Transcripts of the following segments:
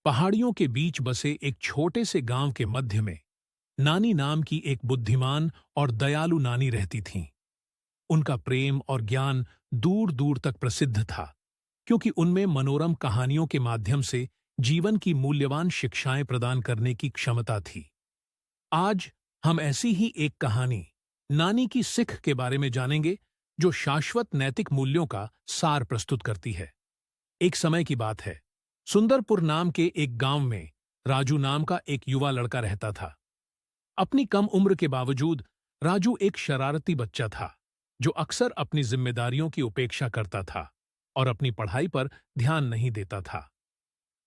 पहाड़ियों के बीच बसे एक छोटे से गांव के मध्य में नानी नाम की एक बुद्धिमान और दयालु नानी रहती थीं। उनका प्रेम और ज्ञान दूर दूर तक प्रसिद्ध था, क्योंकि उनमें मनोरम कहानियों के माध्यम से जीवन की मूल्यवान शिक्षाएं प्रदान करने की क्षमता थी। आज हम ऐसी ही एक कहानी, नानी की सिख के बारे में जानेंगे, जो शाश्वत नैतिक मूल्यों का सार प्रस्तुत करती है। एक समय की बात है। सुंदरपुर नाम के एक गांव में राजू नाम का एक युवा लड़का रहता था। अपनी कम उम्र के बावजूद राजू एक शरारती बच्चा था, जो अक्सर अपनी जिम्मेदारियों की उपेक्षा करता था और अपनी पढ़ाई पर ध्यान नहीं देता था।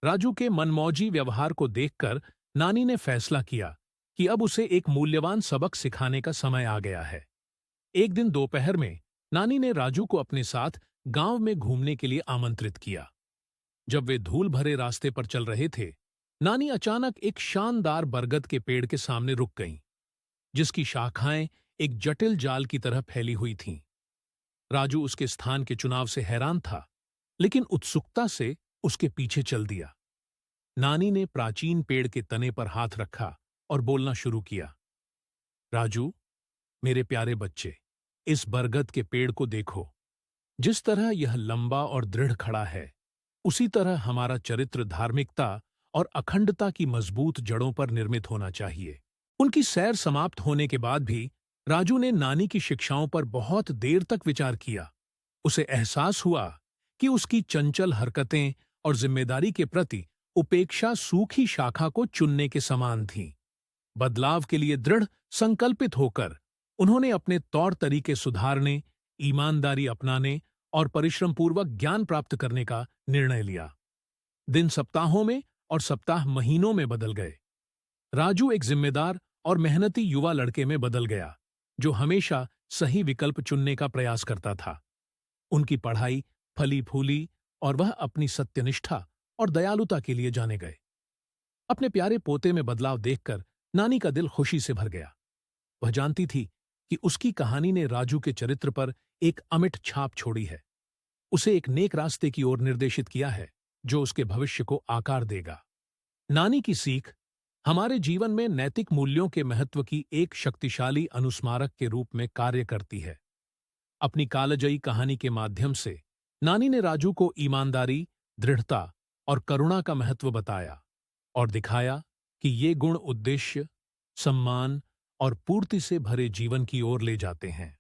राजू के मनमौजी व्यवहार को देखकर नानी ने फैसला किया कि अब उसे एक मूल्यवान सबक सिखाने का समय आ गया है। एक दिन दोपहर में नानी ने राजू को अपने साथ गांव में घूमने के लिए आमंत्रित किया। जब वे धूल भरे रास्ते पर चल रहे थे, नानी अचानक एक शानदार बरगद के पेड़ के सामने रुक गईं, जिसकी शाखाएं एक जटिल जाल की तरह फैली हुई थीं। राजू उसके स्थान के चुनाव से हैरान था, लेकिन उत्सुकता से उसके पीछे चल दिया। नानी ने प्राचीन पेड़ के तने पर हाथ रखा और बोलना शुरू किया। राजू, मेरे प्यारे बच्चे, इस बरगद के पेड़ को देखो। जिस तरह यह लंबा और दृढ़ खड़ा है, उसी तरह हमारा चरित्र धार्मिकता और अखंडता की मजबूत जड़ों पर निर्मित होना चाहिए। उनकी सैर समाप्त होने के बाद भी राजू ने नानी की शिक्षाओं पर बहुत देर तक विचार किया। उसे एहसास हुआ कि उसकी चंचल हरकतें और जिम्मेदारी के प्रति उपेक्षा सूखी शाखा को चुनने के समान थीं। बदलाव के लिए दृढ़ संकल्पित होकर उन्होंने अपने तौर तरीके सुधारने, ईमानदारी अपनाने और परिश्रमपूर्वक ज्ञान प्राप्त करने का निर्णय लिया। दिन सप्ताहों में और सप्ताह महीनों में बदल गए। राजू एक जिम्मेदार और मेहनती युवा लड़के में बदल गया, जो हमेशा सही विकल्प चुनने का प्रयास करता था। उनकी पढ़ाई फली फूली और वह अपनी सत्यनिष्ठा और दयालुता के लिए जाने गए। अपने प्यारे पोते में बदलाव देखकर नानी का दिल खुशी से भर गया। वह जानती थी कि उसकी कहानी ने राजू के चरित्र पर एक अमिट छाप छोड़ी है, उसे एक नेक रास्ते की ओर निर्देशित किया है, जो उसके भविष्य को आकार देगा। नानी की सीख हमारे जीवन में नैतिक मूल्यों के महत्व की एक शक्तिशाली अनुस्मारक के रूप में कार्य करती है। अपनी कालजयी कहानी के माध्यम से नानी ने राजू को ईमानदारी, दृढ़ता और करुणा का महत्व बताया और दिखाया कि ये गुण उद्देश्य, सम्मान और पूर्ति से भरे जीवन की ओर ले जाते हैं।